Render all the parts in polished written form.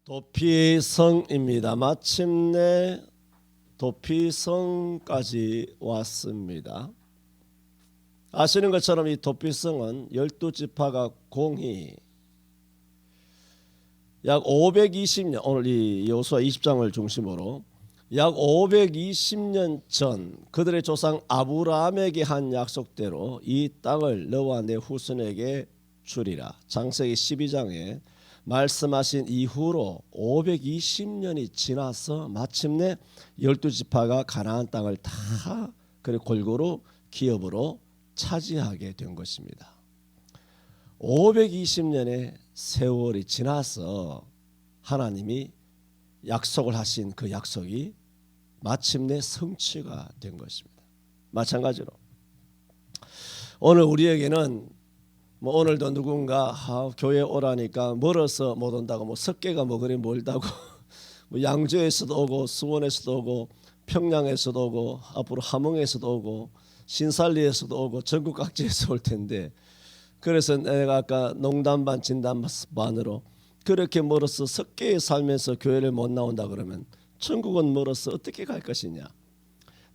도피성입니다. 마침내 도피성까지 왔습니다. 아시는 것처럼 이 도피성은 12지파가 공히 약 520년, 오늘 이 여호수아 20장을 중심으로 약 520년 전 그들의 조상 아브라함에게 한 약속대로 이 땅을 너와 내 후손에게 주리라. 창세기 12장에 말씀하신 이후로 520년이 지나서 마침내 12지파가 가나안 땅을 다 골고루 기업으로 차지하게 된 것입니다. 520년의 세월이 지나서 하나님이 약속을 하신 그 약속이 마침내 성취가 된 것입니다. 마찬가지로 오늘 우리에게는 오늘도 누군가 교회 오라니까 멀어서 못 온다고 석계가 그리 멀다고 양주에서도 오고 수원에서도 오고 평양에서도 오고 앞으로 함흥에서도 오고 신살리에서도 오고 전국 각지에서 올 텐데, 그래서 내가 아까 농담 반 진담 반으로 그렇게 멀어서 석계에 살면서 교회를 못 나온다 그러면 천국은 멀어서 어떻게 갈 것이냐.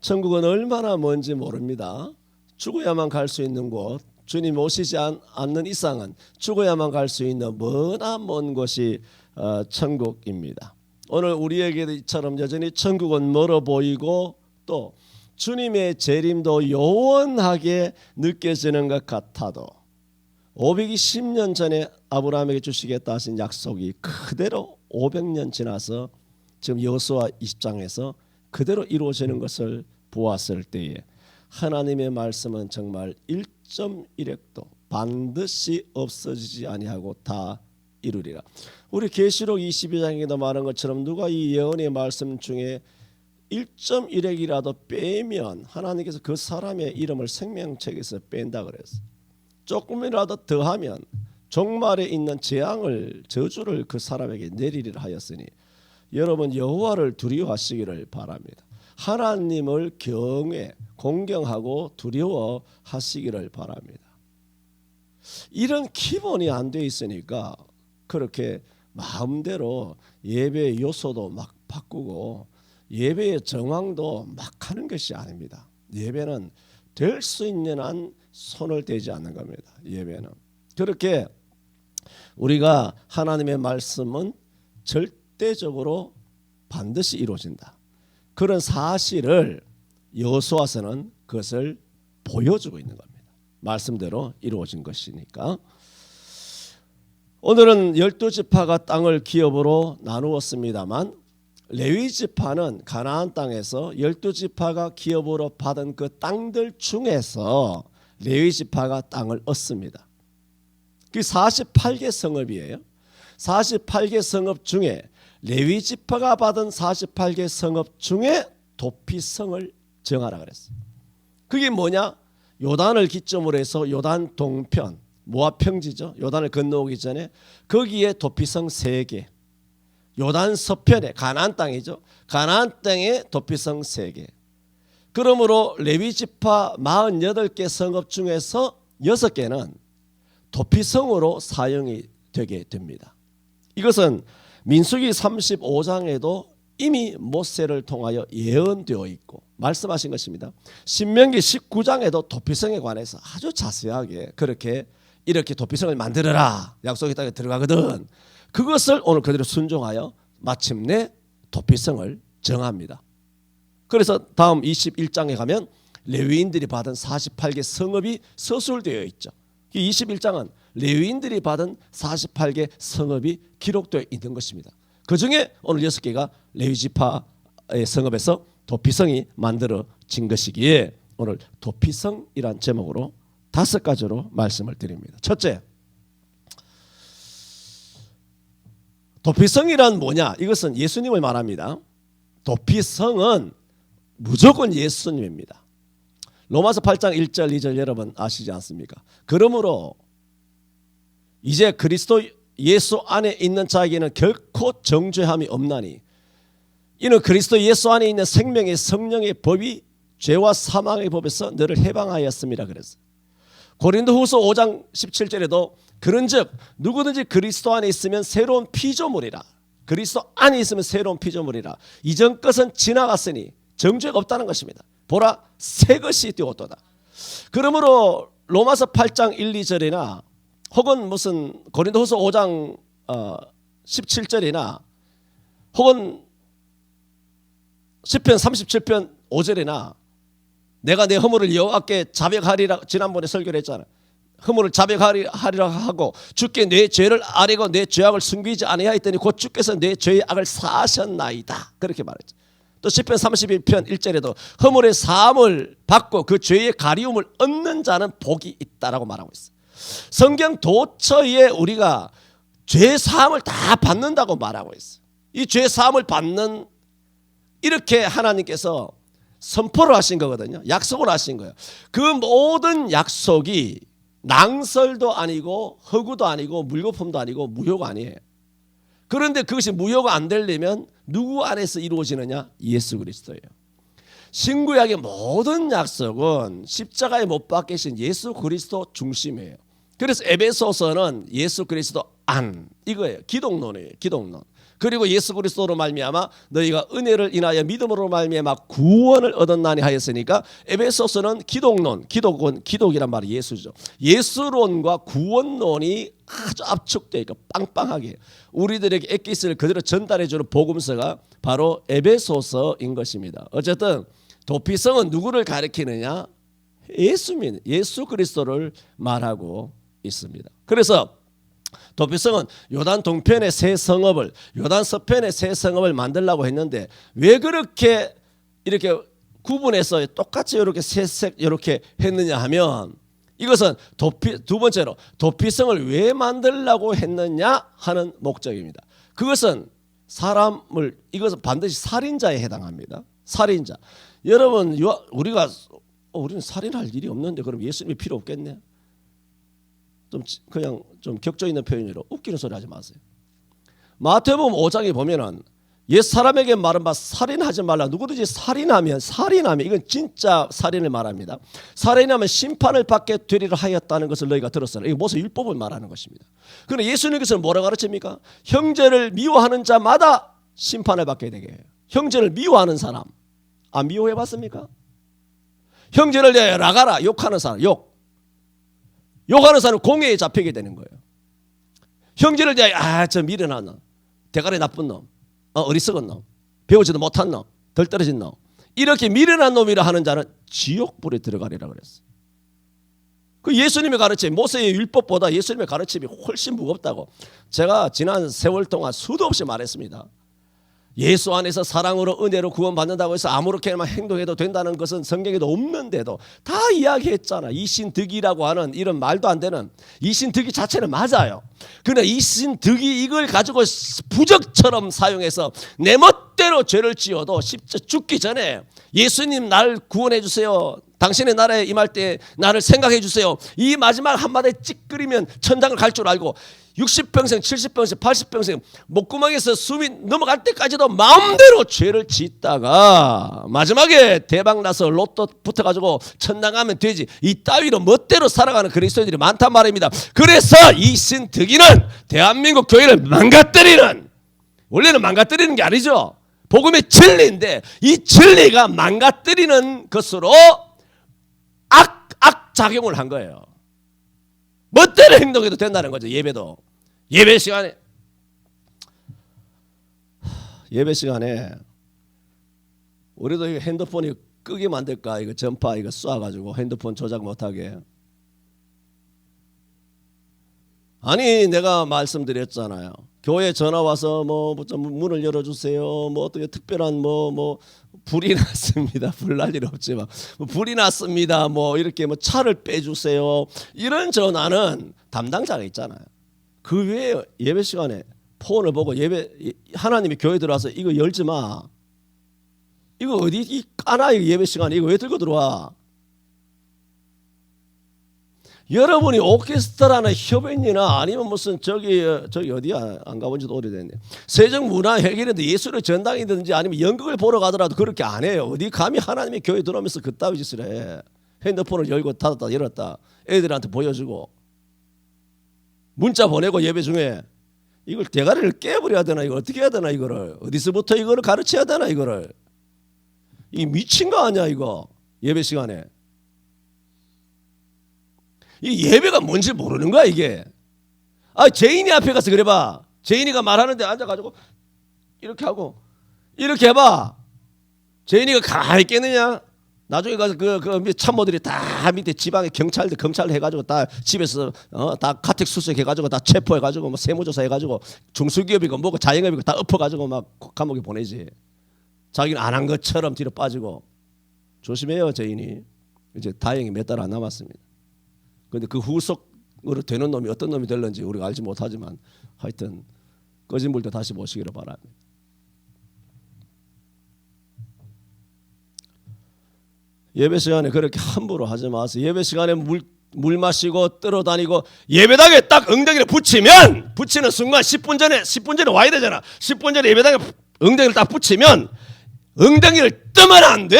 천국은 얼마나 먼지 모릅니다. 죽어야만 갈 수 있는 곳, 주님 오시지 않는 이상은 죽어야만 갈 수 있는 머나 먼 곳이 천국입니다. 오늘 우리에게처럼 여전히 천국은 멀어 보이고 또 주님의 재림도 요원하게 느껴지는 것 같아도 520년 전에 아브라함에게 주시겠다 하신 약속이 그대로 500년 지나서 지금 여호수아 20장에서 그대로 이루어지는 것을 보았을 때에 하나님의 말씀은 정말 1.1핵도 반드시 없어지지 아니하고 다 이루리라. 우리 계시록 22장에도 말한 것처럼 누가 이 예언의 말씀 중에 1.1핵이라도 빼면 하나님께서 그 사람의 이름을 생명책에서 뺀다 그랬어. 조금이라도 더하면 종말에 있는 재앙을 저주를 그 사람에게 내리리라 하였으니 여러분 여호와를 두려워하시기를 바랍니다. 하나님을 경외, 공경하고 두려워하시기를 바랍니다. 이런 기본이 안 돼 있으니까 그렇게 마음대로 예배의 요소도 막 바꾸고 예배의 정황도 막 하는 것이 아닙니다. 예배는 될 수 있는 한 손을 대지 않는 겁니다. 예배는 그렇게 우리가 하나님의 말씀은 절대적으로 반드시 이루어진다. 그런 사실을 여호수아서는 그것을 보여주고 있는 겁니다. 말씀대로 이루어진 것이니까. 오늘은 12지파가 땅을 기업으로 나누었습니다만 레위지파는 가나안 땅에서 12지파가 기업으로 받은 그 땅들 중에서 레위지파가 땅을 얻습니다. 그 48개 성읍이에요. 48개 성읍 중에 레위지파가 받은 48개 성읍 중에 도피성을 정하라 그랬어요. 그게 뭐냐? 요단을 기점으로 해서 요단 동편, 모압 평지죠. 요단을 건너오기 전에 거기에 도피성 3개, 요단 서편에 가나안 땅이죠. 가나안 땅에 도피성 3개. 그러므로 레위지파 48개 성읍 중에서 6개는 도피성으로 사용이 되게 됩니다. 이것은 민수기 35장에도 이미 모세를 통하여 예언되어 있고 말씀하신 것입니다. 신명기 19장에도 도피성에 관해서 아주 자세하게 그렇게 이렇게 도피성을 만들어라 약속의 땅에 들어가거든. 그것을 오늘 그대로 순종하여 마침내 도피성을 정합니다. 그래서 다음 21장에 가면 레위인들이 받은 48개 성읍이 서술되어 있죠. 21장은 레위인들이 받은 48개 성읍이 기록되어 있는 것입니다. 그 중에 오늘 6개가 레위지파의 성읍에서 도피성이 만들어진 것이기에 오늘 도피성이란 제목으로 5가지로 말씀을 드립니다. 첫째, 도피성이란 뭐냐? 이것은 예수님을 말합니다. 도피성은 무조건 예수님입니다. 로마서 8장 1절 2절 여러분 아시지 않습니까? 그러므로 이제 그리스도 예수 안에 있는 자에게는 결코 정죄함이 없나니 이는 그리스도 예수 안에 있는 생명의 성령의 법이 죄와 사망의 법에서 너를 해방하였습니다. 그랬어요. 고린도후서 5장 17절에도 그런즉 누구든지 그리스도 안에 있으면 새로운 피조물이라. 그리스도 안에 있으면 새로운 피조물이라. 이전 것은 지나갔으니 정죄가 없다는 것입니다. 보라, 새 것이 되었도다. 그러므로 로마서 8장 1, 2절이나 혹은 무슨 고린도후서 5장 17절이나 혹은 시편 37편 5절이나 내가 내 허물을 여호와께 자백하리라, 지난번에 설교를 했잖아요. 허물을 자백하리라 하고 주께 내 죄를 아뢰고 내 죄악을 숨기지 아니하였더니 곧 주께서 내 죄의 악을 사하셨나이다, 그렇게 말했죠. 또 시편 31편 1절에도 허물의 사함을 받고 그 죄의 가리움을 얻는 자는 복이 있다라고 말하고 있어요. 성경 도처에 우리가 죄 사함을 다 받는다고 말하고 있어요. 이 죄 사함을 받는, 이렇게 하나님께서 선포를 하신 거거든요. 약속을 하신 거예요. 그 모든 약속이 낭설도 아니고 허구도 아니고 물거품도 아니고 무효가 아니에요. 그런데 그것이 무효가 안 되려면 누구 안에서 이루어지느냐? 예수 그리스도예요. 신구약의 모든 약속은 십자가에 못 박히신 예수 그리스도 중심이에요. 그래서 에베소서는 예수 그리스도 안, 이거예요. 기독론이에요. 기독론. 그리고 예수 그리스도로 말미암아 너희가 은혜를 인하여 믿음으로 말미암아 구원을 얻었나니 하였으니까 에베소서는 기독론, 기독이란 말이 예수죠. 예수론과 구원론이 아주 압축되어 있고 빵빵하게 우리들에게 엑기스를 그대로 전달해주는 복음서가 바로 에베소서인 것입니다. 어쨌든 도피성은 누구를 가리키느냐? 예수 그리스도를 말하고 있습니다. 그래서 도피성은 요단 동편의 새 성읍을, 요단 서편의 새 성읍을 만들려고 했는데 왜 그렇게 이렇게 구분해서 똑같이 이렇게 새색 이렇게 했느냐 하면, 이것은 두 번째로 도피성을 왜 만들려고 했느냐 하는 목적입니다. 그것은 이것은 반드시 살인자에 해당합니다. 살인자. 여러분, 우리는 살인할 일이 없는데 그럼 예수님이 필요 없겠네. 그냥 좀 격조 있는 표현으로 웃기는 소리 하지 마세요. 마태복음 5장에 보면은 옛 사람에게 말은 바 살인하지 말라. 누구든지 살인하면 이건 진짜 살인을 말합니다. 살인하면 심판을 받게 되리라 하였다는 것을 너희가 들었으나, 이거 모세 율법을 말하는 것입니다. 그런데 예수님께서는 뭐라고 가르칩니까? 형제를 미워하는 자마다 심판을 받게 되게 해요. 형제를 미워하는 사람 안 미워해 봤습니까? 형제를 나가라 욕하는 사람, 욕하는 사람은 공회에 잡히게 되는 거예요. 형제를 저 미련한 놈, 대가리 나쁜 놈, 어리석은 놈, 배우지도 못한 놈, 덜 떨어진 놈, 이렇게 미련한 놈이라 하는 자는 지옥불에 들어가리라 그랬어요. 그 예수님의 가르침, 모세의 율법보다 예수님의 가르침이 훨씬 무겁다고 제가 지난 세월 동안 수도 없이 말했습니다. 예수 안에서 사랑으로 은혜로 구원받는다고 해서 아무렇게나 행동해도 된다는 것은 성경에도 없는데도 다 이야기했잖아. 이신득이라고 하는 이런 말도 안 되는 이신득이 자체는 맞아요. 그러나 이신득이 이걸 가지고 부적처럼 사용해서 내 멋대로 죄를 지어도 죽기 전에 예수님 날 구원해 주세요, 당신의 나라에 임할 때 나를 생각해 주세요, 이 마지막 한마디에 찌끄리면 천당을 갈 줄 알고 60평생 70평생 80평생 목구멍에서 숨이 넘어갈 때까지도 마음대로 죄를 짓다가 마지막에 대박나서 로또 붙어가지고 천당 가면 되지, 이 따위로 멋대로 살아가는 그리스도인들이 많단 말입니다. 그래서 이신득이는 대한민국 교회를 망가뜨리는, 원래는 망가뜨리는 게 아니죠, 복음의 진리인데 이 진리가 망가뜨리는 것으로 악작용을 한 거예요. 멋대로 행동해도 된다는 거죠. 예배도. 예배 시간에 우리도 이거 핸드폰이 끄게 만들까, 이거 전파 이거 쏴가지고 핸드폰 조작 못하게. 아니, 내가 말씀드렸잖아요. 교회 전화 와서 좀 문을 열어주세요, 어떻게 특별한 불이 났습니다. 불 날 일 없지만 불이 났습니다, 이렇게 차를 빼주세요, 이런 전화는 담당자가 있잖아요. 그 외에 예배 시간에 폰을 보고 하나님이 교회 들어와서 이거 열지 마, 이거 어디 까나, 이거 예배 시간에 이거 왜 들고 들어와? 여러분이 오케스트라나 협연이나 아니면 무슨 저기 어디야, 안 가본 지도 오래됐네, 세종문화회관인데 예술의 전당이든지 아니면 연극을 보러 가더라도 그렇게 안 해요. 어디 감히 하나님의 교회 들어오면서 그따위 짓을 해. 핸드폰을 열고 닫았다 열었다 애들한테 보여주고 문자 보내고 예배 중에 이걸 대가리를 깨버려야 되나? 이걸 어떻게 해야 되나? 이거를 어디서부터 이거를 가르쳐야 되나? 이거를 이 미친 거 아니야 이거? 예배 시간에 이 예배가 뭔지 모르는 거야 이게. 제인이 앞에 가서 그래봐. 제인이가 말하는데 앉아가지고 이렇게 하고 이렇게 해봐. 제인이가 가만히 있겠느냐? 나중에 가서 그 참모들이 다 밑에 지방에 경찰들 검찰 해가지고 다 집에서 다 가택 수색해가지고 다 체포해가지고 뭐 세무조사 해가지고 중소기업이고 뭐고 자영업이고 다 엎어가지고 막 감옥에 보내지. 자기는 안 한 것처럼 뒤로 빠지고. 조심해요 제인이. 이제 다행히 몇 달 안 남았습니다. 그런데 그 후속으로 되는 놈이 어떤 놈이 될는지 우리가 알지 못하지만 하여튼 거짓물도 다시 보시기를 바랍니다. 예배 시간에 그렇게 함부로 하지 마세요. 예배 시간에 물 마시고 떨어다니고 예배당에 딱 엉덩이를 붙이는 순간 10분 전에 와야 되잖아. 10분 전에 예배당에 엉덩이를 딱 붙이면 엉덩이를 뜨면 안 돼.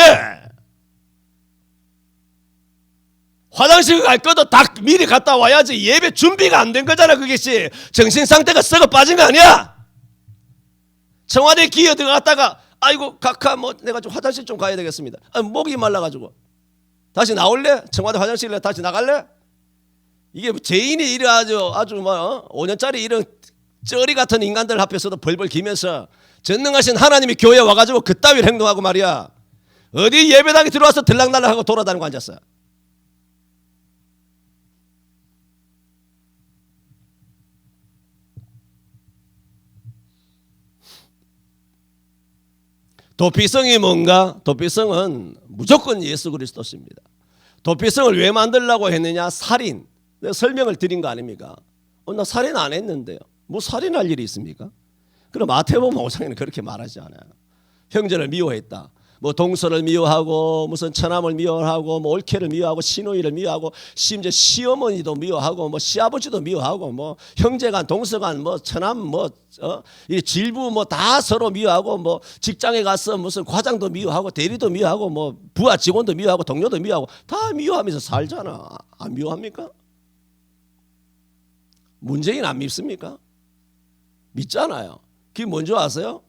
화장실 갈 것도 딱 미리 갔다 와야지. 예배 준비가 안 된 거잖아. 그것이 정신 상태가 썩어 빠진 거 아니야. 청와대에 기어 들어갔다가 아이고 각하 뭐 내가 좀 화장실 좀 가야 되겠습니다. 목이 말라가지고 다시 나올래? 청와대 화장실에 다시 나갈래? 이게 제인이 이래 아주 뭐 5년짜리 이런 쩌리 같은 인간들 앞에서도 벌벌 기면서 전능하신 하나님이 교회에 와가지고 그따위를 행동하고 말이야. 어디 예배당에 들어와서 들락날락하고 돌아다니고 앉았어. 도피성이 뭔가? 도피성은 무조건 예수 그리스도십니다. 도피성을 왜 만들려고 했느냐? 살인. 내가 설명을 드린 거 아닙니까? 나 살인 안 했는데요. 뭐 살인할 일이 있습니까? 그럼 마태복음 5장에는 그렇게 말하지 않아요. 형제를 미워했다. 뭐 동서를 미워하고 무슨 처남을 미워하고 뭐 올케를 미워하고 시누이를 미워하고 심지어 시어머니도 미워하고 뭐 시아버지도 미워하고 뭐 형제간 동서간 뭐 처남 이 질부 뭐 다 서로 미워하고 뭐 직장에 가서 무슨 과장도 미워하고 대리도 미워하고 뭐 부하 직원도 미워하고 동료도 미워하고 다 미워하면서 살잖아. 안 미워합니까? 문재인 안 밉습니까? 믿잖아요. 그게 뭔지 아세요?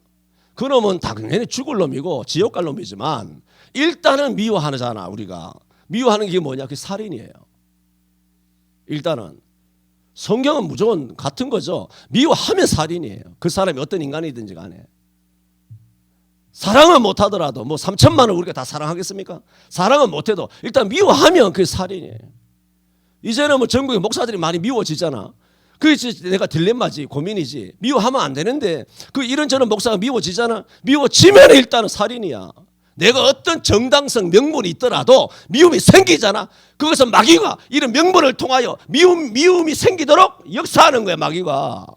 그놈은 당연히 죽을 놈이고 지옥 갈 놈이지만 일단은 미워하잖아. 우리가 미워하는 게 뭐냐? 그게 살인이에요. 일단은 성경은 무조건 같은 거죠. 미워하면 살인이에요. 그 사람이 어떤 인간이든지 간에. 사랑은 못하더라도 뭐 3천만 원 우리가 다 사랑하겠습니까? 사랑은 못해도 일단 미워하면 그게 살인이에요. 이제는 뭐 전국에 목사들이 많이 미워지잖아. 그게 내가 딜레마지, 고민이지. 미워하면 안 되는데 그 이런저런 목사가 미워지잖아. 미워지면 일단은 살인이야. 내가 어떤 정당성 명분이 있더라도 미움이 생기잖아. 그것은 마귀가 이런 명분을 통하여 미움이 생기도록 역사하는 거야. 마귀가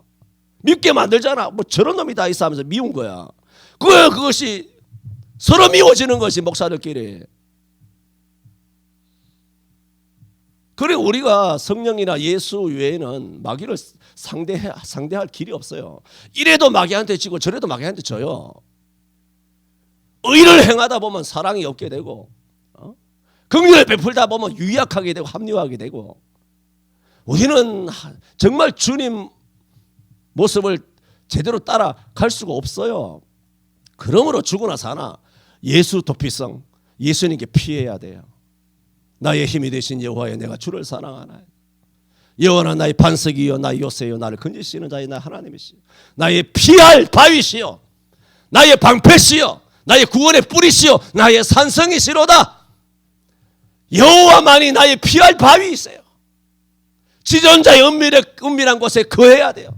밉게 만들잖아. 뭐 저런 놈이 다 있어 하면서 미운 거야. 그것이 서로 미워지는 것이 목사들끼리. 그리고 우리가 성령이나 예수 외에는 마귀를 상대할 길이 없어요. 이래도 마귀한테 지고 저래도 마귀한테 져요. 의를 행하다 보면 사랑이 없게 되고 긍휼을 베풀다 보면 유약하게 되고 합리화하게 되고 우리는 정말 주님 모습을 제대로 따라갈 수가 없어요. 그러므로 죽으나 사나 예수 도피성, 예수님께 피해야 돼요. 나의 힘이 되신 여호와여 내가 주를 사랑하나이다. 여호와는 나의 반석이요 나의 요새요 나를 건지시는 자의 나 하나님이시요 나의 피할 바위시요 나의 방패시요 나의 구원의 뿌리시요 나의 산성이시로다. 여호와만이 나의 피할 바위이세요. 지존자의 은밀한 곳에 거해야 돼요.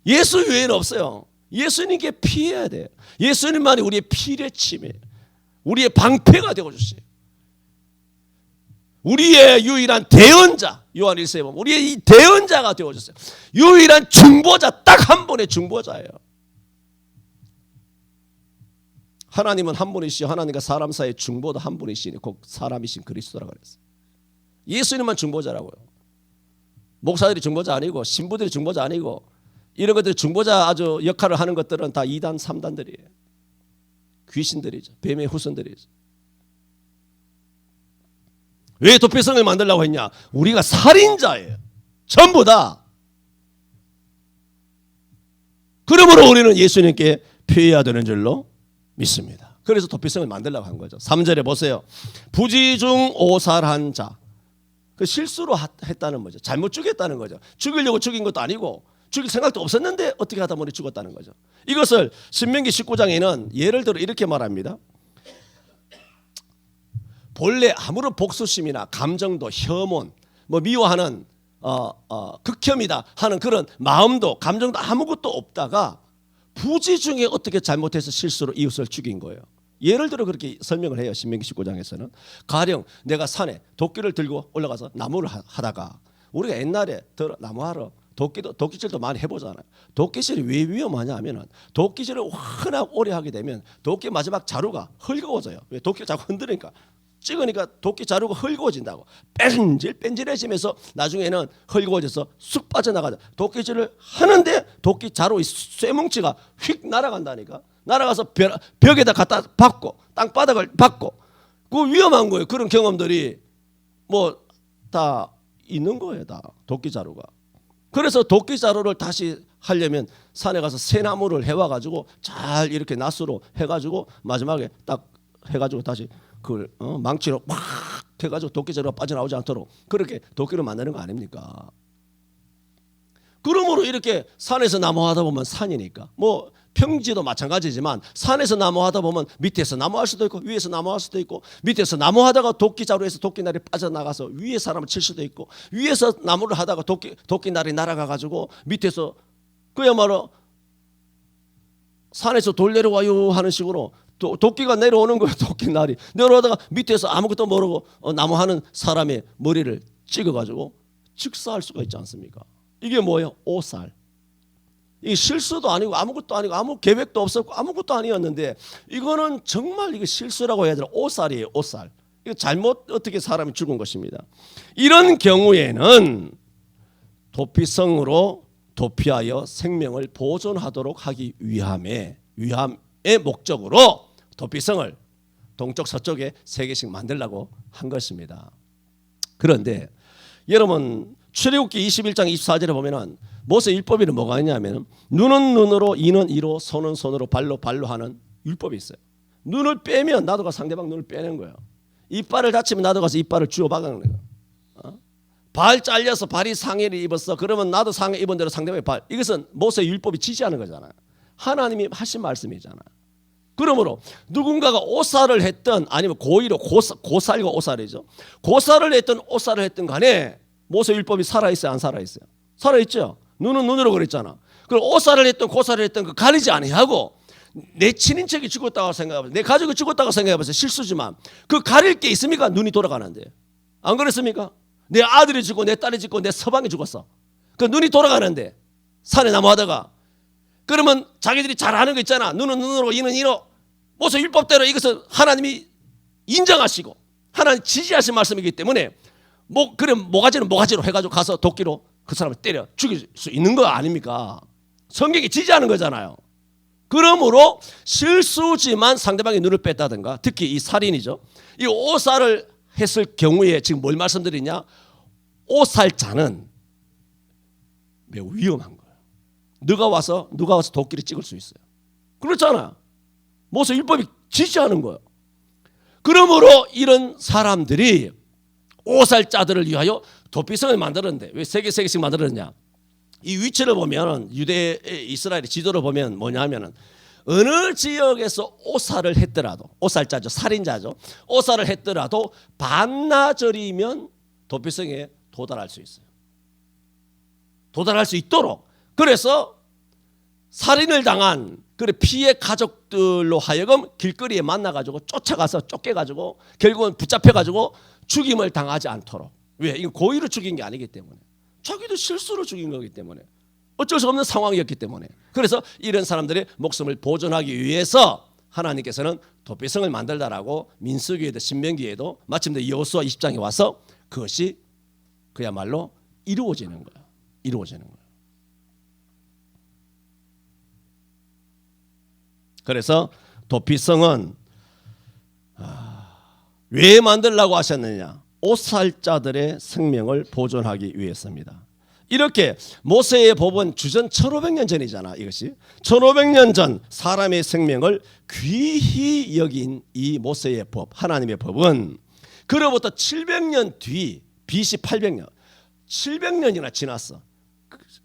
예수 외에는 없어요. 예수님께 피해야 돼요. 예수님만이 우리의 피뢰침이에요. 우리의 방패가 되어주세요. 우리의 유일한 대언자, 요한 1서에 보면 우리의 이 대언자가 되어주세요. 유일한 중보자, 딱 한 분의 중보자예요. 하나님은 한 분이시요 하나님과 사람 사이의 중보도 한 분이시니 곧 사람이신 그리스도라고 그랬어요. 예수님만 중보자라고요. 목사들이 중보자 아니고 신부들이 중보자 아니고 이런 것들이 중보자 아주 역할을 하는 것들은 다 2단 3단들이에요. 귀신들이죠. 뱀의 후손들이죠. 왜 도피성을 만들려고 했냐? 우리가 살인자예요. 전부 다. 그러므로 우리는 예수님께 피해야 되는 줄로 믿습니다. 그래서 도피성을 만들려고 한 거죠. 3절에 보세요. 부지중 오살한 자. 그 실수로 했다는 거죠. 잘못 죽였다는 거죠. 죽이려고 죽인 것도 아니고 죽일 생각도 없었는데 어떻게 하다 보니 죽었다는 거죠. 이것을 신명기 19장에는 예를 들어 이렇게 말합니다. 본래 아무런 복수심이나 감정도 혐오, 미워하는 극혐이다 하는 그런 마음도 감정도 아무것도 없다가 부지 중에 어떻게 잘못해서 실수로 이웃을 죽인 거예요. 예를 들어 그렇게 설명을 해요. 신명기 19장에서는 가령 내가 산에 도끼를 들고 올라가서 나무를 하다가 우리가 옛날에 나무하러 도끼질도 많이 해보잖아요. 도끼질이 왜 위험하냐 하면은 도끼질을 워낙 오래 하게 되면 도끼 마지막 자루가 헐거워져요. 왜? 도끼를 자꾸 흔드니까 찍으니까 도끼 자루가 헐거워진다고. 뺀질해지면서 나중에는 헐거워져서 쑥 빠져나가죠. 도끼질을 하는데 도끼 자루의 쇠뭉치가 휙 날아간다니까. 날아가서 벽에다 갖다 박고 땅바닥을 박고 그 위험한 거예요. 그런 경험들이 뭐 다 있는 거예요. 다 도끼 자루가. 그래서 도끼 자루를 다시 하려면 산에 가서 새나무를 해와가지고 잘 이렇게 낫으로 해가지고 마지막에 딱 해가지고 다시 그걸 망치로 막 해가지고 도끼 자루가 빠져나오지 않도록 그렇게 도끼를 만드는 거 아닙니까? 그러므로 이렇게 산에서 나무 하다 보면 산이니까 뭐 평지도 마찬가지지만 산에서 나무 하다 보면 밑에서 나무 할 수도 있고 위에서 나무 할 수도 있고 밑에서 나무 하다가 도끼 자루에서 도끼날이 빠져나가서 위에 사람을 칠 수도 있고 위에서 나무를 하다가 도끼날이 날아가 가지고 밑에서 그야말로 산에서 돌 내려와요 하는 식으로 도끼가 내려오는 거예요. 도끼날이 내려오다가 밑에서 아무것도 모르고 나무 하는 사람의 머리를 찍어가지고 즉사할 수가 있지 않습니까? 이게 뭐예요? 오살. 이 실수도 아니고 아무것도 아니고 아무 계획도 없었고 아무것도 아니었는데 이거는 정말 이거 실수라고 해야 되나? 오살이에요. 오살. 이거 잘못 어떻게 사람이 죽은 것입니다. 이런 경우에는 도피성으로 도피하여 생명을 보존하도록 하기 위함의 목적으로 도피성을 동쪽 서쪽에 3개씩 만들려고 한 것입니다. 그런데 여러분 출애굽기 21장 24절에 보면은 모세 율법에는 뭐가 있냐면 눈은 눈으로 이는 이로 손은 손으로 발로 하는 율법이 있어요. 눈을 빼면 나도 가서 상대방 눈을 빼는 거예요. 이빨을 다치면 나도 가서 이빨을 쥐어 박는 거예요. 발 잘려서 발이 상해를 입었어. 그러면 나도 상해 입은 대로 상대방의 발. 이것은 모세 율법이 지시하는 거잖아요. 하나님이 하신 말씀이잖아요. 그러므로 누군가가 오살을 했던 아니면 고의로 고살과 오살이죠. 고살을 했던 오살을 했던 간에 모세 율법이 살아있어요? 안 살아있어요? 살아있죠. 눈은 눈으로 그랬잖아. 그럼 오살을 했던 고살을 했던 그 가리지 아니하고 내 친인척이 죽었다고 생각해보세요. 내 가족이 죽었다고 생각해보세요. 실수지만 그 가릴 게 있습니까? 눈이 돌아가는데. 안 그랬습니까? 내 아들이 죽고 내 딸이 죽고 내 서방이 죽었어. 그 눈이 돌아가는데 산에 나무하다가 그러면 자기들이 잘 아는 거 있잖아. 눈은 눈으로 이는 이로 모세 율법대로 이것은 하나님이 인정하시고 하나님 지지하신 말씀이기 때문에 그럼 모가지는 모가지로 해가지고 가서 도끼로 그 사람을 때려 죽일 수 있는 거 아닙니까? 성경이 지지하는 거잖아요. 그러므로 실수지만 상대방의 눈을 뺐다든가 특히 이 살인이죠. 이 오살을 했을 경우에 지금 뭘 말씀드리냐? 오살자는 매우 위험한 거예요. 누가 와서 도끼를 찍을 수 있어요. 그렇잖아. 모세 율법이 지시하는 거예요. 그러므로 이런 사람들이 오살자들을 위하여 도피성을 만들었는데 왜 3개씩 만들었냐? 이 위치를 보면 유대 이스라엘의 지도를 보면 뭐냐면은 어느 지역에서 오살을 했더라도 오살자죠, 살인자죠. 오살을 했더라도 반나절이면 도피성에 도달할 수 있어요. 도달할 수 있도록. 그래서 살인을 당한 그 피해 가족들로 하여금 길거리에 만나가지고 쫓아가서 쫓겨가지고 결국은 붙잡혀가지고 죽임을 당하지 않도록. 왜? 이거 고의로 죽인 게 아니기 때문에. 자기도 실수로 죽인 거기 때문에. 어쩔 수 없는 상황이었기 때문에. 그래서 이런 사람들의 목숨을 보존하기 위해서 하나님께서는 도피성을 만들다라고 민수기에도 신명기에도 마침내 여호수아 20장에 와서 그것이 그야말로 이루어지는 거예요. 이루어지는 거예요. 그래서 도피성은 왜 만들라고 하셨느냐? 오살자들의 생명을 보존하기 위해서입니다. 이렇게 모세의 법은 주전 1500년 전이잖아. 이것이 1500년 전 사람의 생명을 귀히 여긴 이 모세의 법, 하나님의 법은 그로부터 700년 뒤 BC 800년 700년이나 지났어.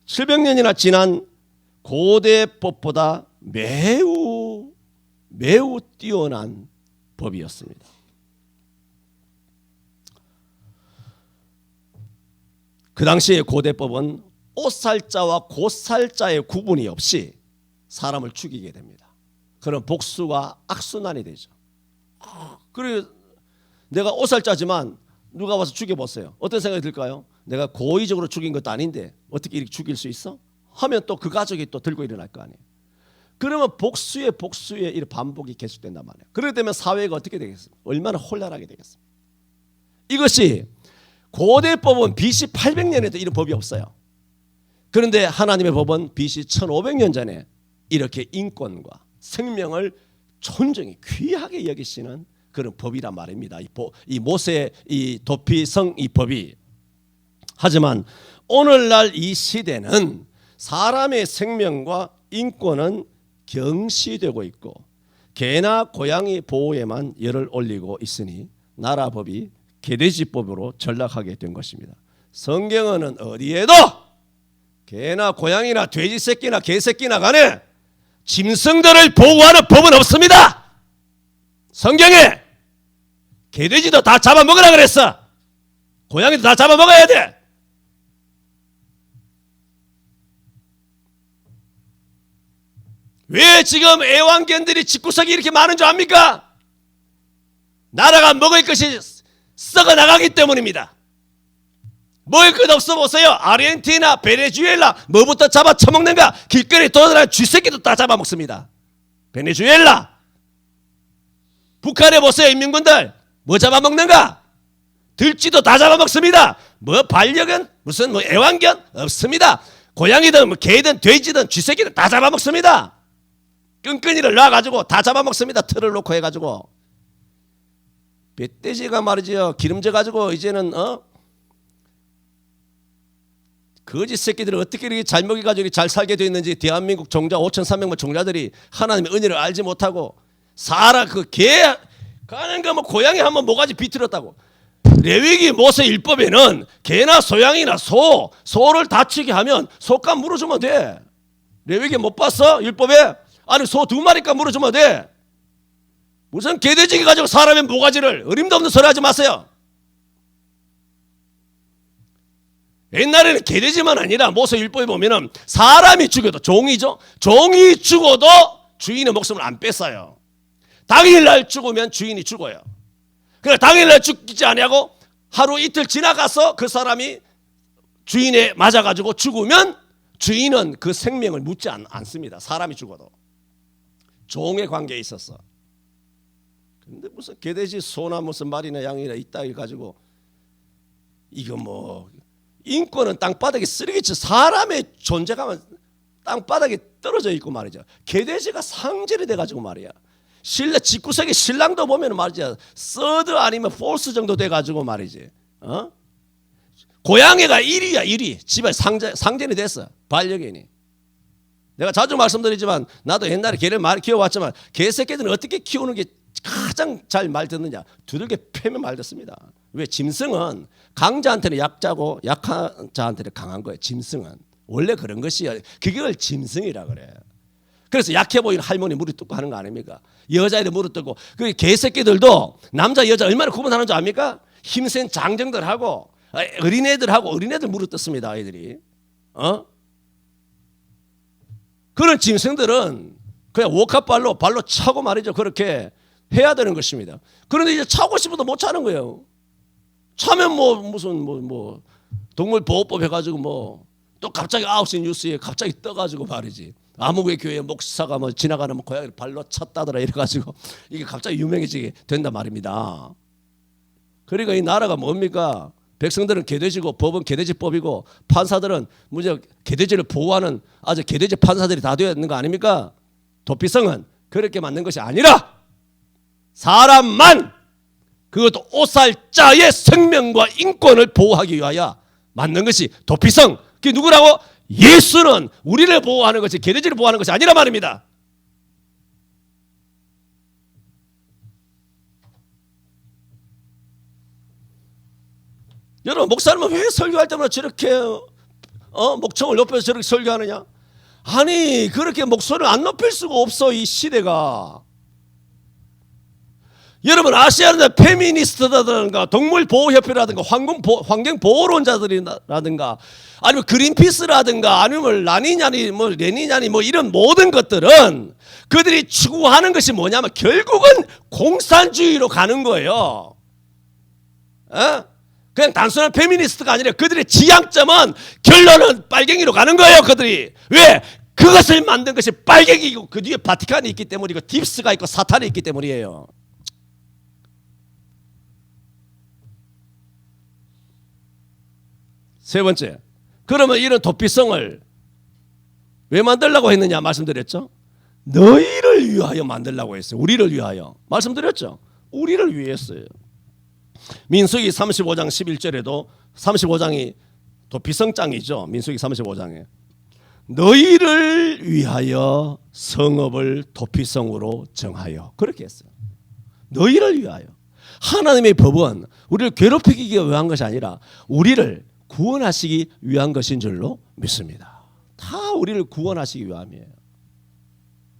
700년이나 지난 고대 법보다 매우 뛰어난 법이었습니다. 그 당시의 고대법은 옷살자와 곧살자의 구분이 없이 사람을 죽이게 됩니다. 그런 복수가 악순환이 되죠. 그리고 내가 옷살자지만 누가 와서 죽여보세요. 어떤 생각이 들까요? 내가 고의적으로 죽인 것도 아닌데 어떻게 이렇게 죽일 수 있어? 하면 또 그 가족이 또 들고 일어날 거 아니에요. 그러면 복수의 이 반복이 계속된단 말이에요. 그렇게 되면 사회가 어떻게 되겠습니까? 얼마나 혼란하게 되겠습니까? 이것이 고대법은 BC 800년에도 이런 법이 없어요. 그런데 하나님의 법은 BC 1500년 전에 이렇게 인권과 생명을 존중히 귀하게 여기시는 그런 법이란 말입니다. 이 모세 이 도피성 이 법이. 하지만 오늘날 이 시대는 사람의 생명과 인권은 경시되고 있고 개나 고양이 보호에만 열을 올리고 있으니 나라법이 개돼지법으로 전락하게 된 것입니다. 성경은 어디에도 개나 고양이나 돼지 새끼나 개 새끼나 간에 짐승들을 보호하는 법은 없습니다. 성경에 개돼지도 다 잡아먹으라 그랬어. 고양이도 다 잡아먹어야 돼. 왜 지금 애완견들이 집구석이 이렇게 많은 줄 압니까? 나라가 먹을 것이 썩어 나가기 때문입니다. 먹을 것 없어 보세요. 아르헨티나, 베네수엘라 뭐부터 잡아 처먹는가? 길거리 돌아다니는 쥐새끼도 다 잡아먹습니다. 베네수엘라. 북한에 보세요. 인민군들 뭐 잡아먹는가? 들쥐도 다 잡아먹습니다. 뭐 반려견 무슨 뭐 애완견 없습니다. 고양이든 뭐 개든 돼지든 쥐새끼든 다 잡아먹습니다. 끈끈이를 놔가지고 다 잡아먹습니다. 틀을 놓고 해가지고. 멧돼지가 말이죠. 기름져가지고 이제는 거짓 새끼들을 어떻게 이렇게 잘 먹여가지고 잘 살게 되어 있는지 대한민국 종자 5,300만 종자들이 하나님의 은혜를 알지 못하고 사라 그 개 가는 거 뭐 고양이 한번 모가지 비틀었다고. 레위기 모세 율법에는 개나 소양이나 소를 다치게 하면 소값 물어주면 돼. 레위기 못 봤어? 율법에? 아니 소 2마리값 물어주면 돼. 무슨 개돼지기 가지고 사람의 모가지를 어림도 없는 소리 하지 마세요. 옛날에는 개돼지만 아니라 모세 율법에 보면은 사람이 죽어도 종이죠. 종이 죽어도 주인의 목숨을 안 뺐어요. 당일날 죽으면 주인이 죽어요. 그래 당일날 죽지 아니하고 하루 이틀 지나가서 그 사람이 주인에 맞아가지고 죽으면 주인은 그 생명을 묻지 않습니다. 사람이 죽어도. 종의 관계에 있었어. 근데 무슨 개돼지 소나 무슨 말이나 양이나 있다 해가지고 이거 뭐 인권은 땅바닥에 쓰레기치 사람의 존재감은 땅바닥에 떨어져 있고 말이죠. 개돼지가 상징이 돼가지고 말이야. 집구석에 신랑도 보면 말이죠. 서드 아니면 폴스 정도 돼가지고 말이지. 고양이가 1위야. 집에 상징이 됐어. 반려견이. 내가 자주 말씀드리지만 나도 옛날에 개를 많이 키워왔지만 개 새끼들은 어떻게 키우는 게 가장 잘 말 듣느냐? 두들겨 패면 말 듣습니다. 왜? 짐승은 강자한테는 약자고 약한 자한테는 강한 거예요. 짐승은 원래 그런 것이야. 그걸 짐승이라 그래. 그래서 약해 보이는 할머니 무릎 뜯고 하는 거 아닙니까? 여자애들 무릎 뜯고. 그 개새끼들도 남자 여자 얼마나 구분하는 줄 압니까? 힘센 장정들하고 어린애들 무릎 뜯습니다. 아이들이. 그런 짐승들은 그냥 워카발로 발로 차고 말이죠. 그렇게 해야 되는 것입니다. 그런데 이제 차고 싶어도 못 차는 거예요. 차면 뭐 무슨 뭐 동물보호법 해가지고 뭐 또 갑자기 9시 뉴스에 갑자기 떠가지고 말이지. 아무개 교회 목사가 뭐 지나가는 뭐 고양이를 발로 찼다더라 이래가지고 이게 갑자기 유명해지게 된단 말입니다. 그러니까 이 나라가 뭡니까? 백성들은 개돼지고 법은 개돼지법이고 판사들은 무조건 개돼지를 보호하는 아주 개돼지 판사들이 다 되어 있는 거 아닙니까? 도피성은 그렇게 만든 것이 아니라 사람만 그것도 오살자의 생명과 인권을 보호하기 위하여 만든 것이 도피성. 그게 누구라고? 예수는 우리를 보호하는 것이 게르지를 보호하는 것이 아니라 말입니다. 여러분, 목사님은 왜 설교할 때마다 저렇게 목청을 높여서 저렇게 설교하느냐? 아니, 그렇게 목소리를 안 높일 수가 없어, 이 시대가. 여러분, 아시아는 페미니스트라든가 동물보호협회라든가 환경보호론자들이라든가 아니면 그린피스라든가 아니면 라니냐니 뭐 레니냐니 뭐 이런 모든 것들은 그들이 추구하는 것이 뭐냐면 결국은 공산주의로 가는 거예요. 그냥 단순한 페미니스트가 아니라 그들의 지향점은 결론은 빨갱이로 가는 거예요. 그들이. 왜? 그것을 만든 것이 빨갱이고 그 뒤에 바티칸이 있기 때문이고 딥스가 있고 사탄이 있기 때문이에요. 세 번째, 그러면 이런 도피성을 왜 만들려고 했느냐 말씀드렸죠. 너희를 위하여 만들려고 했어요. 우리를 위하여. 말씀드렸죠. 우리를 위해서요. 민수기 35장 11절에도 35장이 도피성장이죠. 민수기 35장에 너희를 위하여 성읍을 도피성으로 정하여 그렇게 했어요. 너희를 위하여. 하나님의 법은 우리를 괴롭히기 위한 것이 아니라 우리를 구원하시기 위한 것인 줄로 믿습니다. 다 우리를 구원하시기 위함이에요.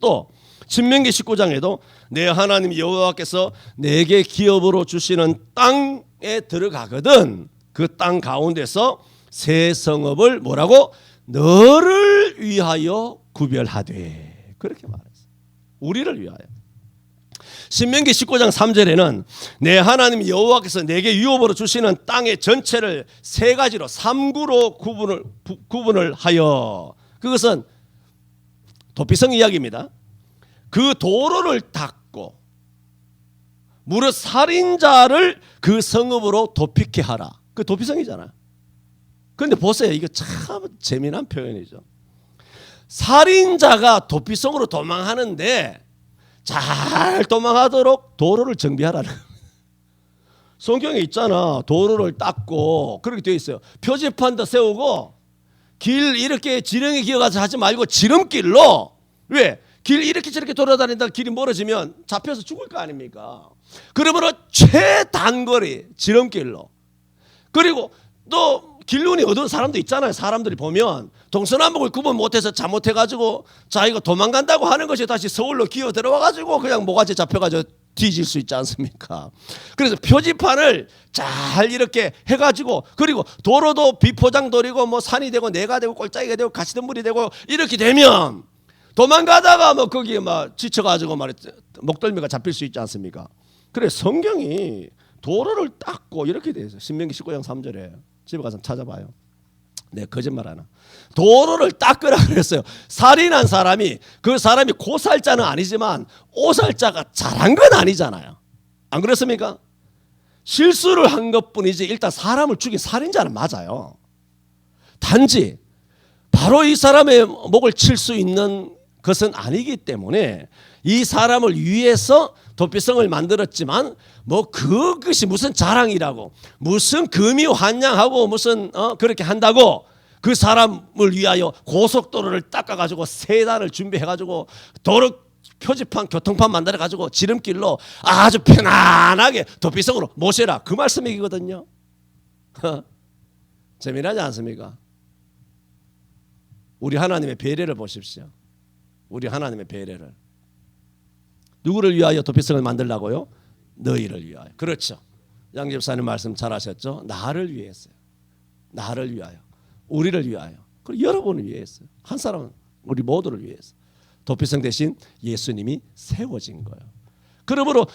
또 신명기 19장에도 내 하나님 여호와께서 내게 기업으로 주시는 땅에 들어가거든 그 땅 가운데서 새 성읍을 뭐라고? 너를 위하여 구별하되 그렇게 말했어요. 우리를 위하여. 신명기 19장 3절에는 내 하나님 여호와께서 내게 유업으로 주시는 땅의 전체를 세 가지로 3구로 구분을 하여 그것은 도피성 이야기입니다. 그 도로를 닦고 무릇 살인자를 그 성읍으로 도피케 하라. 그 도피성이잖아. 그런데 보세요. 이거 참 재미난 표현이죠. 살인자가 도피성으로 도망하는데 잘 도망하도록 도로를 정비하라는 거예요. 성경에 있잖아. 도로를 닦고 그렇게 되어 있어요. 표지판도 세우고 길 이렇게 지렁이 기어가서 하지 말고 지름길로. 왜? 길 이렇게 저렇게 돌아다닌다 길이 멀어지면 잡혀서 죽을 거 아닙니까? 그러므로 최단거리 지름길로. 그리고 또 길눈이 어두운 사람도 있잖아요. 사람들이 보면 동서남북을 구분 못해서 잘못해가지고 자기가 도망간다고 하는 것이 다시 서울로 기어 들어와가지고 그냥 모가지 잡혀가지고 뒤질 수 있지 않습니까? 그래서 표지판을 잘 이렇게 해가지고 그리고 도로도 비포장도리고 뭐 산이 되고 내가 되고 꼴짜기가 되고 가시덤불이 되고 이렇게 되면 도망가다가 뭐 거기에 막 지쳐가지고 말했죠. 목덜미가 잡힐 수 있지 않습니까? 그래 성경이 도로를 닦고 이렇게 돼 있어요. 신명기 19장 3절에 집에 가서 찾아봐요. 네, 거짓말 하나. 도로를 닦으라 그랬어요. 살인한 사람이 그 사람이 고살자는 아니지만 오살자가 잘한 건 아니잖아요. 안 그렇습니까? 실수를 한 것뿐이지 일단 사람을 죽인 살인자는 맞아요. 단지 바로 이 사람의 목을 칠 수 있는 것은 아니기 때문에 이 사람을 위해서 도피성을 만들었지만 뭐 그것이 무슨 자랑이라고 무슨 금이 환양하고 무슨 그렇게 한다고 그 사람을 위하여 고속도로를 닦아가지고 세 단을 준비해가지고 도로 표지판 교통판 만들어가지고 지름길로 아주 편안하게 도피성으로 모셔라 그 말씀이거든요. 재미나지 않습니까? 우리 하나님의 배려를 보십시오. 우리 하나님의 배려를. 누구를 위하여 도피성을 만들라고요? 너희를 위하여. 그렇죠. 양 집사님 말씀 잘하셨죠? 나를 위해서요. 나를 위하여. 우리를 위하여. 그리고 여러분을 위해서요. 한 사람은 우리 모두를 위해서. 도피성 대신 예수님이 세워진 거예요. 그러므로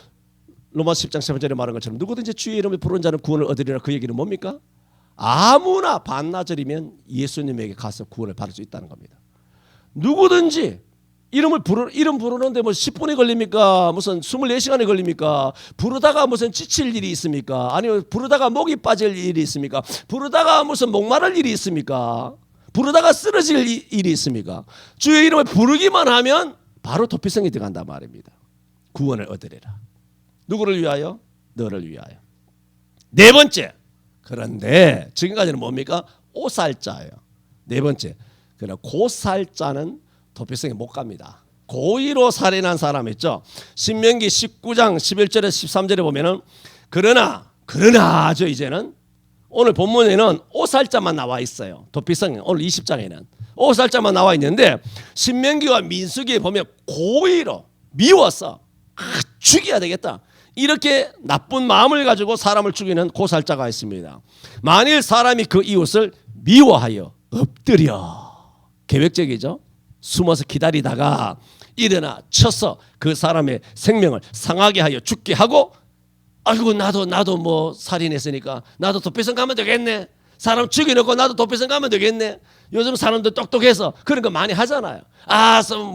로마서 10장 10절에 말한 것처럼 누구든지 주의 이름을 부르는 자는 구원을 얻으리라 그 얘기는 뭡니까? 아무나 반나절이면 예수님에게 가서 구원을 받을 수 있다는 겁니다. 누구든지 이름 부르는데 뭐 10분이 걸립니까? 무슨 24시간이 걸립니까? 부르다가 무슨 지칠 일이 있습니까? 아니면 부르다가 목이 빠질 일이 있습니까? 부르다가 무슨 목마를 일이 있습니까? 부르다가 쓰러질 일이 있습니까? 주의 이름을 부르기만 하면 바로 도피성이 들어간단 말입니다. 구원을 얻으리라. 누구를 위하여? 너를 위하여. 네 번째. 그런데 지금까지는 뭡니까? 오살자예요. 네 번째, 그러나 고살자는 도피성에 못 갑니다. 고의로 살인한 사람 있죠. 신명기 19장 11절에서 13절에 보면은 그러나죠. 이제는 오늘 본문에는 오살자만 나와 있어요. 도피성 오늘 20장에는 오살자만 나와 있는데 신명기와 민수기에 보면 고의로 미워서 죽여야 되겠다, 이렇게 나쁜 마음을 가지고 사람을 죽이는 고살자가 있습니다. 만일 사람이 그 이웃을 미워하여 엎드려, 계획적이죠. 숨어서 기다리다가 일어나 쳐서 그 사람의 생명을 상하게 하여 죽게 하고, 아이고 나도 뭐 살인했으니까 나도 도피성 가면 되겠네, 사람 죽여놓고 나도 도피성 가면 되겠네. 요즘 사람들 똑똑해서 그런 거 많이 하잖아요.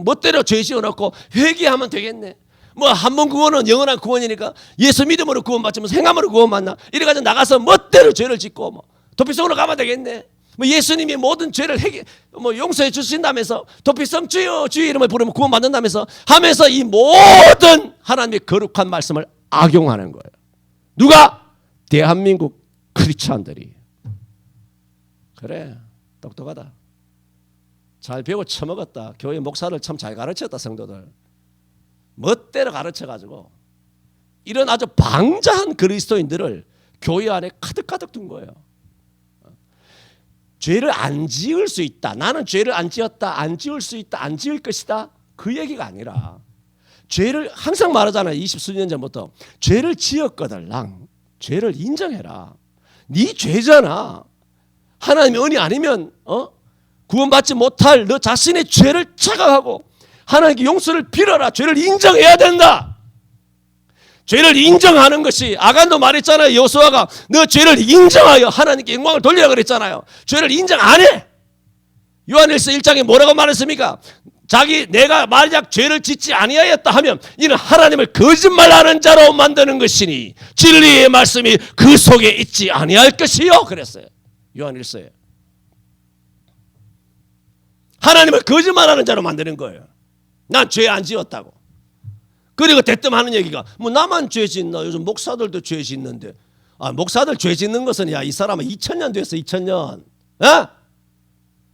멋대로 죄 지어놓고 회개하면 되겠네, 뭐 한 번 구원은 영원한 구원이니까 예수 믿음으로 구원받지면 행함으로 구원받나, 이래가지고 나가서 멋대로 죄를 짓고 뭐 도피성으로 가면 되겠네, 뭐 예수님이 모든 죄를 용서해 주신다면서 도피성 주여 주의 이름을 부르면 구원받는다면서 하면서 이 모든 하나님의 거룩한 말씀을 악용하는 거예요. 누가? 대한민국 크리스찬들이. 그래, 똑똑하다, 잘 배워 처먹었다. 교회 목사를 참 잘 가르쳤다. 성도들 멋대로 가르쳐가지고 이런 아주 방자한 그리스도인들을 교회 안에 가득가득 둔 거예요. 죄를 안 지을 수 있다, 나는 죄를 안 지었다, 안 지을 수 있다, 안 지을 것이다, 그 얘기가 아니라 죄를 항상 말하잖아요. 20수년 전부터 죄를 지었거들랑 죄를 인정해라. 네 죄잖아. 하나님의 은혜 아니면 구원받지 못할 너 자신의 죄를 자각하고 하나님께 용서를 빌어라. 죄를 인정해야 된다. 죄를 인정하는 것이, 아간도 말했잖아요. 여호수아가 너 죄를 인정하여 하나님께 영광을 돌리라 그랬잖아요. 죄를 인정 안 해. 요한일서 1장에 뭐라고 말했습니까? 내가 만약 죄를 짓지 아니하였다 하면 이는 하나님을 거짓말하는 자로 만드는 것이니 진리의 말씀이 그 속에 있지 아니할 것이요 그랬어요. 요한일서에. 하나님을 거짓말하는 자로 만드는 거예요. 난 죄 안 지었다고. 그리고 대뜸 하는 얘기가 뭐 나만 죄 짓나, 요즘 목사들도 죄 짓는데. 목사들 죄 짓는 것은 이 사람은 2000년 됐어. 2000년.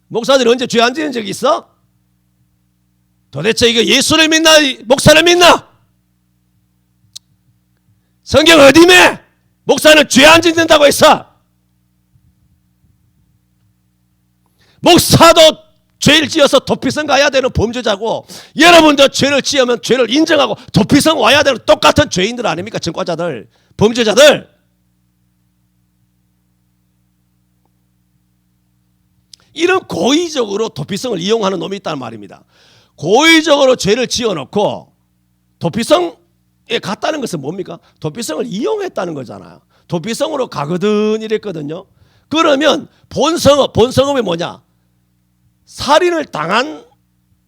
목사들이 언제 죄 안 지은 적이 있어? 도대체 이거 예수를 믿나 목사를 믿나? 성경 어디에 목사는 죄 안 짓는다고 했어? 목사도 죄를 지어서 도피성 가야 되는 범죄자고, 여러분도 죄를 지으면 죄를 인정하고 도피성 와야 되는 똑같은 죄인들 아닙니까? 전과자들, 범죄자들. 이런 고의적으로 도피성을 이용하는 놈이 있다는 말입니다. 고의적으로 죄를 지어놓고 도피성에 갔다는 것은 뭡니까? 도피성을 이용했다는 거잖아요. 도피성으로 가거든 이랬거든요. 그러면 본성업이 뭐냐? 살인을 당한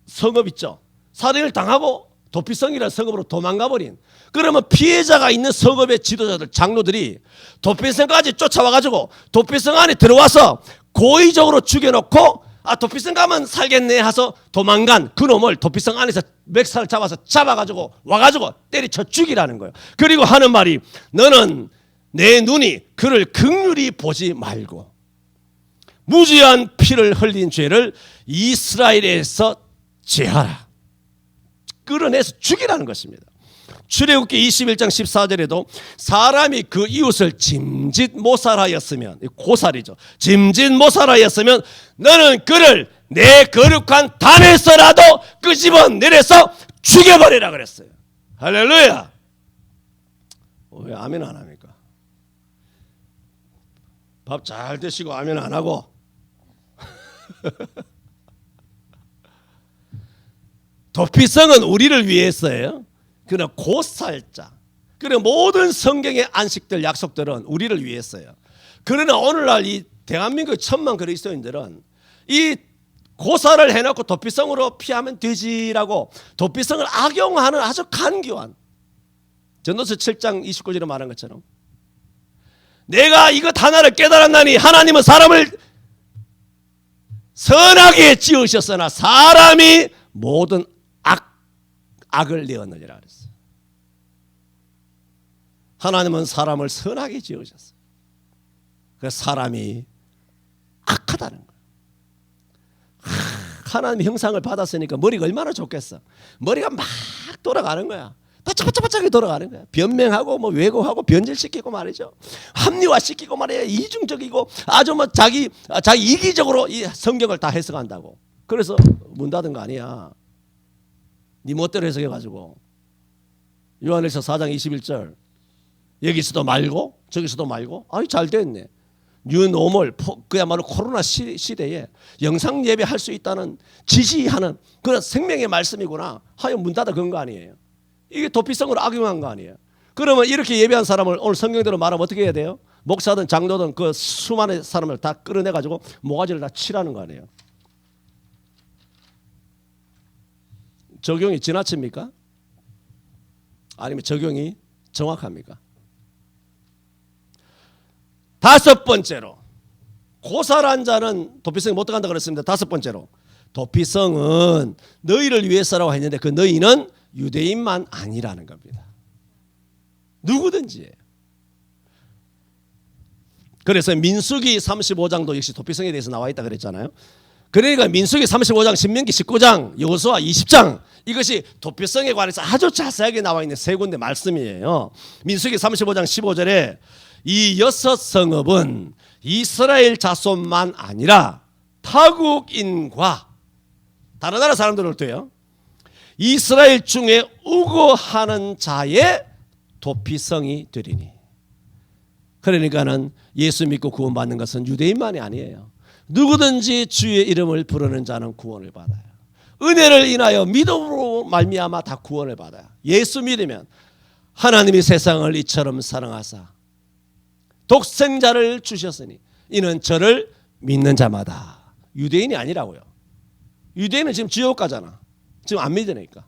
성업 있죠. 살인을 당하고 도피성이라는 성업으로 도망가버린, 그러면 피해자가 있는 성업의 지도자들, 장로들이 도피성까지 쫓아와가지고 도피성 안에 들어와서 고의적으로 죽여놓고 도피성 가면 살겠네 해서 도망간 그 놈을 도피성 안에서 맥살을 잡아가지고 와가지고 때리쳐 죽이라는 거예요. 그리고 하는 말이 너는 내 눈이 그를 긍휼히 보지 말고 무지한 피를 흘린 죄를 이스라엘에서 제하라. 끌어내서 죽이라는 것입니다. 출애굽기 21장 14절에도 사람이 그 이웃을 짐짓모살하였으면, 고살이죠. 짐짓모살하였으면 너는 그를 내 거룩한 단에서라도 끄집어내려서 죽여버리라 그랬어요. 할렐루야. 왜 아멘 안 합니까? 밥 잘 드시고 아멘 안 하고. 도피성은 우리를 위해서예요. 그러나 고살자, 그리고 모든 성경의 안식들, 약속들은 우리를 위해서요. 그러나 오늘날 이 대한민국 천만 그리스도인들은 이 고살을 해놓고 도피성으로 피하면 되지라고 도피성을 악용하는 아주 간교한, 전도서 7장 29절에 말한 것처럼 내가 이것 하나를 깨달았나니 하나님은 사람을 선하게 지으셨으나 사람이 모든 악을 내었느니라 그랬어요. 하나님은 사람을 선하게 지으셨어요. 그 사람이 악하다는 거예요. 하나님의 형상을 받았으니까 머리가 얼마나 좋겠어. 머리가 막 돌아가는 거야. 바짝바짝바짝하게 돌아가는 거야. 변명하고 뭐 왜곡하고 변질시키고 말이죠. 합리화시키고 말이야. 이중적이고 아주 뭐 자기 이기적으로 이 성경을 다 해석한다고. 그래서 문 닫은 거 아니야. 네 멋대로 해석해가지고. 요한일서 4장 21절 여기서도 말고 저기서도 말고 아이 잘 됐네. 뉴노멀 그야말로 코로나 시대에 영상 예배할 수 있다는 지지하는 그런 생명의 말씀이구나 하여 문 닫아 그런 거 아니에요. 이게 도피성으로 악용한 거 아니에요. 그러면 이렇게 예배한 사람을 오늘 성경대로 말하면 어떻게 해야 돼요? 목사든 장로든 그 수많은 사람을 다 끌어내가지고 모가지를 다 치라는 거 아니에요. 적용이 지나칩니까? 아니면 적용이 정확합니까? 다섯 번째로 고살한 자는 도피성이 못 들어간다 그랬습니다. 다섯 번째로 도피성은 너희를 위해서라고 했는데 그 너희는 유대인만 아니라는 겁니다. 누구든지. 그래서 민수기 35장도 역시 도피성에 대해서 나와 있다 그랬잖아요. 그러니까 민수기 35장, 신명기 19장, 여호수아 20장 이것이 도피성에 관해서 아주 자세하게 나와 있는 세 군데 말씀이에요. 민수기 35장 15절에 이 여섯 성읍은 이스라엘 자손만 아니라 타국인과 다른 나라 사람들을 또요. 이스라엘 중에 우거하는 자의 도피성이 되리니. 그러니까는 예수 믿고 구원받는 것은 유대인만이 아니에요. 누구든지 주의 이름을 부르는 자는 구원을 받아요. 은혜를 인하여 믿음으로 말미암아 다 구원을 받아요. 예수 믿으면 하나님이 세상을 이처럼 사랑하사 독생자를 주셨으니 이는 저를 믿는 자마다. 유대인이 아니라고요. 유대인은 지금 지옥 가잖아. 지금 안 믿으니까.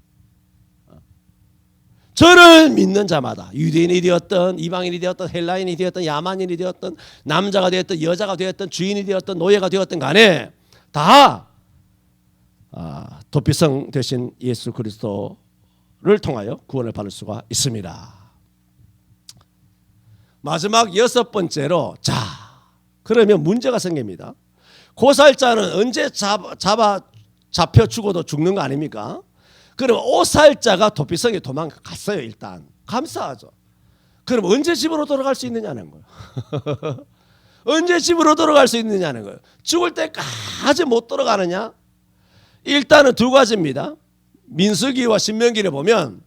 저를 믿는 자마다 유대인이 되었던 이방인이 되었던 헬라인이 되었던 야만인이 되었던 남자가 되었던 여자가 되었던 주인이 되었던 노예가 되었던 간에 다 도피성 되신 예수 그리스도를 통하여 구원을 받을 수가 있습니다. 마지막 여섯 번째로 그러면 문제가 생깁니다. 고살자는 언제 잡혀 죽어도 죽는 거 아닙니까? 그럼 오살자가 도피성에 도망갔어요. 일단 감사하죠. 그럼 언제 집으로 돌아갈 수 있느냐는 거예요. 언제 집으로 돌아갈 수 있느냐는 거예요. 죽을 때까지 못 돌아가느냐? 일단은 두 가지입니다. 민수기와 신명기를 보면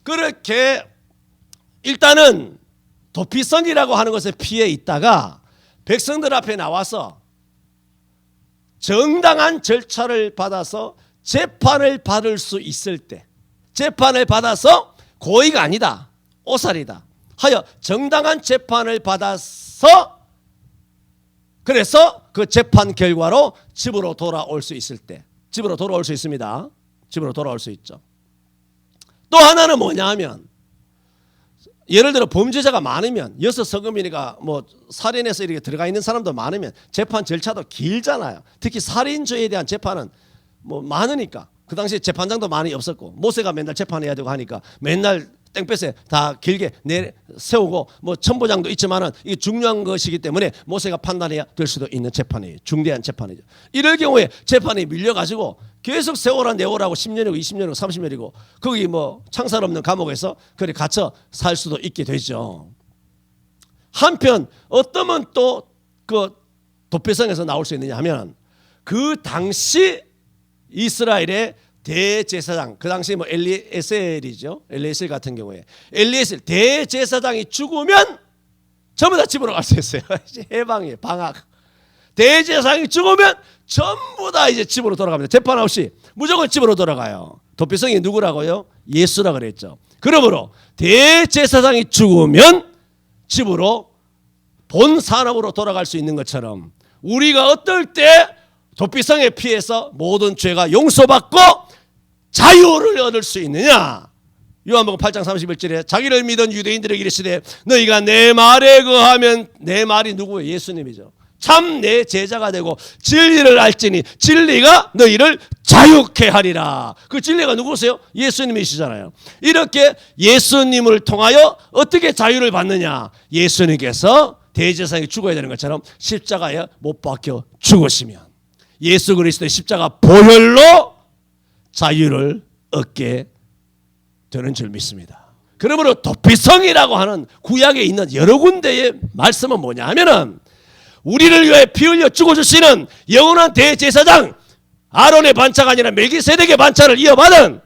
그렇게 일단은 도피성이라고 하는 것에 피해 있다가 백성들 앞에 나와서 정당한 절차를 받아서 재판을 받을 수 있을 때, 재판을 받아서 고의가 아니다, 오살이다 하여 정당한 재판을 받아서 그래서 그 재판 결과로 집으로 돌아올 수 있을 때, 집으로 돌아올 수 있습니다. 집으로 돌아올 수 있죠. 또 하나는 뭐냐 하면 예를 들어 범죄자가 많으면 여섯 성읍이니까 뭐 살인해서 이렇게 들어가 있는 사람도 많으면 재판 절차도 길잖아요. 특히 살인죄에 대한 재판은 뭐 많으니까 그 당시에 재판장도 많이 없었고 모세가 맨날 재판해야 되고 하니까 맨날 땡볕에 다 길게 세우고 뭐 천부장도 있지만은 이게 중요한 것이기 때문에 모세가 판단해야 될 수도 있는 재판이에요. 중대한 재판이죠. 이럴 경우에 재판이 밀려가지고 계속 세월아 내월하고 10년이고 20년이고 30년이고 거기 뭐 창살 없는 감옥에서 그래 갇혀 살 수도 있게 되죠. 한편 어떠면 또 그 도피성에서 나올 수 있느냐 하면 그 당시 이스라엘의 대제사장, 그 당시 뭐 엘리에셀이죠. 엘리에셀 같은 경우에 엘리에셀 대제사장이 죽으면 전부 다 집으로 갈 수 있어요. 해방이에요. 방학. 대제사장이 죽으면 전부 다 이제 집으로 돌아갑니다. 재판 없이 무조건 집으로 돌아가요. 도피성이 누구라고요? 예수라 그랬죠. 그러므로 대제사장이 죽으면 집으로 본 산업으로 돌아갈 수 있는 것처럼 우리가 어떨 때 도피성에 피해서 모든 죄가 용서받고 자유를 얻을 수 있느냐? 요한복음 8장 31절에 자기를 믿은 유대인들에게 이르시되 너희가 내 말에 거하면, 내 말이 누구예요? 예수님이죠. 참 내 제자가 되고 진리를 알지니 진리가 너희를 자유케 하리라. 그 진리가 누구세요? 예수님이시잖아요. 이렇게 예수님을 통하여 어떻게 자유를 받느냐? 예수님께서 대제사장이 죽어야 되는 것처럼 십자가에 못 박혀 죽으시면, 예수 그리스도의 십자가 보혈로 자유를 얻게 되는 줄 믿습니다. 그러므로 도피성이라고 하는 구약에 있는 여러 군데의 말씀은 뭐냐 하면은 우리를 위해 피 흘려 죽어주시는 영원한 대제사장 아론의 반차가 아니라 멜기세덱의 반차를 이어받은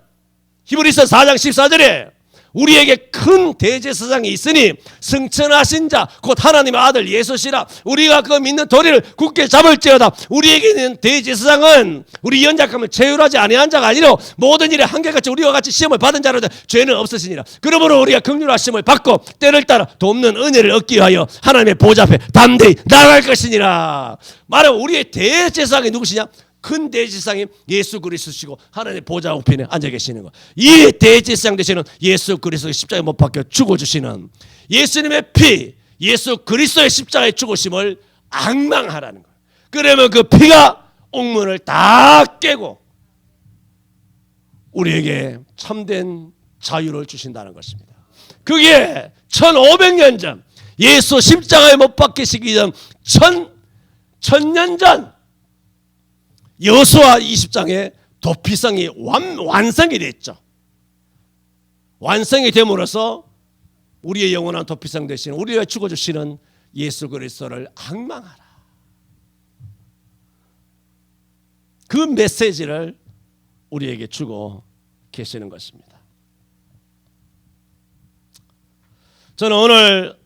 히브리서 4장 14절에 우리에게 큰 대제사장이 있으니 승천하신 자 곧 하나님의 아들 예수시라. 우리가 그 믿는 도리를 굳게 잡을지어다. 우리에게 있는 대제사장은 우리 연약함을 체휼하지 아니한 자가 아니라 모든 일에 한결같이 우리와 같이 시험을 받은 자로다. 죄는 없으시니라. 그러므로 우리가 긍휼하심을 받고 때를 따라 돕는 은혜를 얻기 위하여 하나님의 보좌 앞에 담대히 나아갈 것이니라. 말하면 우리의 대제사장이 누구시냐? 큰 대제사장이 예수 그리스도시고 하나님의 보좌 우편에 앉아 계시는 것. 이 대제사장 되시는 예수 그리스도의 십자가에 못 박혀 죽어주시는 예수님의 피, 예수 그리스도의 십자가의 죽으심을 앙망하라는 거예요. 그러면 그 피가 옥문을 다 깨고 우리에게 참된 자유를 주신다는 것입니다. 그게 1500년 전 예수 십자가에 못 박히시기 전 1000년 전 여호수아 20장의 도피성이 완성이 됐죠. 완성이 됨으로써 우리의 영원한 도피성 되신 우리가 죽어주시는 예수 그리스도를 앙망하라. 그 메시지를 우리에게 주고 계시는 것입니다. 저는 오늘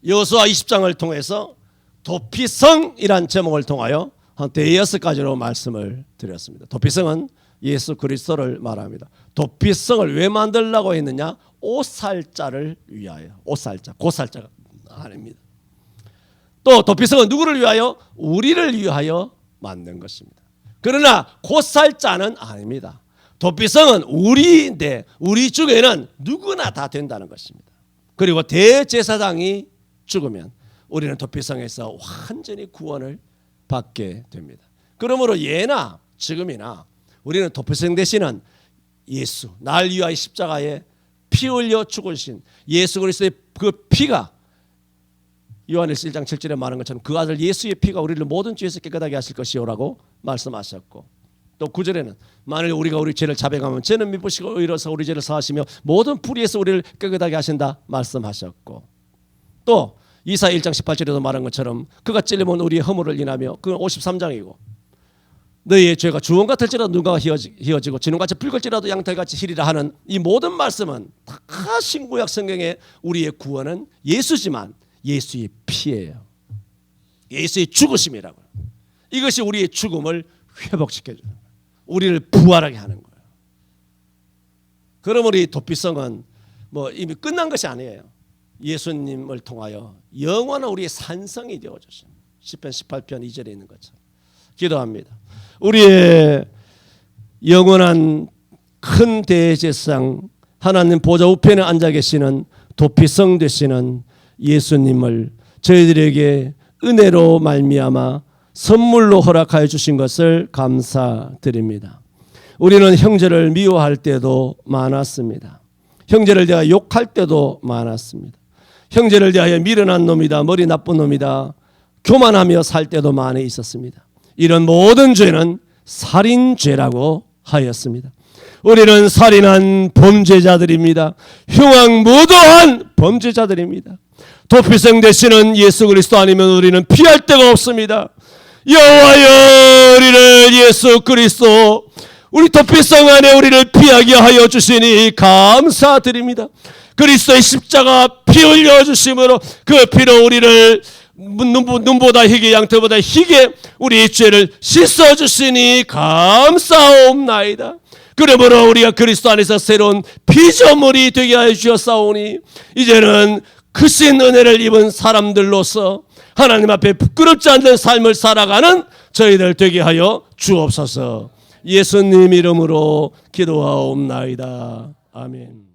여호수아 20장을 통해서 도피성이란 제목을 통하여 한 5가지로 말씀을 드렸습니다. 도피성은 예수 그리스도를 말합니다. 도피성을 왜 만들려고 했느냐? 오살자를 위하여. 오살자, 고살자가 아닙니다. 또 도피성은 누구를 위하여? 우리를 위하여 만든 것입니다. 그러나 고살자는 아닙니다. 도피성은 우리인데 우리 중에는 누구나 다 된다는 것입니다. 그리고 대제사장이 죽으면 우리는 도피성에서 완전히 구원을 받게 됩니다. 그러므로 예나 지금이나 우리는 도피성 되시는 예수, 날 위하여 십자가에 피 흘려 죽으신 예수 그리스도의 그 피가 요한일서 1장 7절에 말한 것처럼 그 아들 예수의 피가 우리를 모든 죄에서 깨끗하게 하실 것이요라고 말씀하셨고, 또 9절에는 만일 우리가 우리 죄를 자백하면 죄는 미쁘시고 의로서 우리 죄를 사하시며 모든 불의에서 우리를 깨끗하게 하신다 말씀하셨고, 또 이사 1장 18절에도 말한 것처럼 그가 찔리면 우리의 허물을 인하며, 그건 53장이고 너희의 죄가 주홍 같을지라도 눈가가 희어지고 진홍같이 붉을지라도 양털같이 희리라 하는 이 모든 말씀은 다 신구약 성경에 우리의 구원은 예수지만 예수의 피예요. 예수의 죽으심이라고요. 이것이 우리의 죽음을 회복시켜주는 거예요. 우리를 부활하게 하는 거예요. 그러므로 이 도피성은 뭐 이미 끝난 것이 아니에요. 예수님을 통하여 영원한 우리의 산성이 되어주십니다. 시편 18편 2절에 있는 것처럼. 기도합니다. 우리의 영원한 큰 대제사장 하나님 보좌 우편에 앉아 계시는 도피성 되시는 예수님을 저희들에게 은혜로 말미암아 선물로 허락하여 주신 것을 감사드립니다. 우리는 형제를 미워할 때도 많았습니다. 형제를 대하여 욕할 때도 많았습니다. 형제를 대하여 미련한 놈이다, 머리 나쁜 놈이다, 교만하며 살 때도 많이 있었습니다. 이런 모든 죄는 살인죄라고 하였습니다. 우리는 살인한 범죄자들입니다. 흉악무도한 범죄자들입니다. 도피성 되시는 예수 그리스도 아니면 우리는 피할 데가 없습니다. 여호와여, 우리를 예수 그리스도 우리 도피성 안에 우리를 피하게 하여 주시니 감사드립니다. 그리스도의 십자가 피 흘려 주심으로 그 피로 우리를 눈보다 희게 양털보다 희게 우리의 죄를 씻어 주시니 감사옵나이다. 그러므로 우리가 그리스도 안에서 새로운 피조물이 되게 하여 주셨사오니 이제는 크신 은혜를 입은 사람들로서 하나님 앞에 부끄럽지 않는 삶을 살아가는 저희들 되게 하여 주옵소서. 예수님 이름으로 기도하옵나이다. 아멘.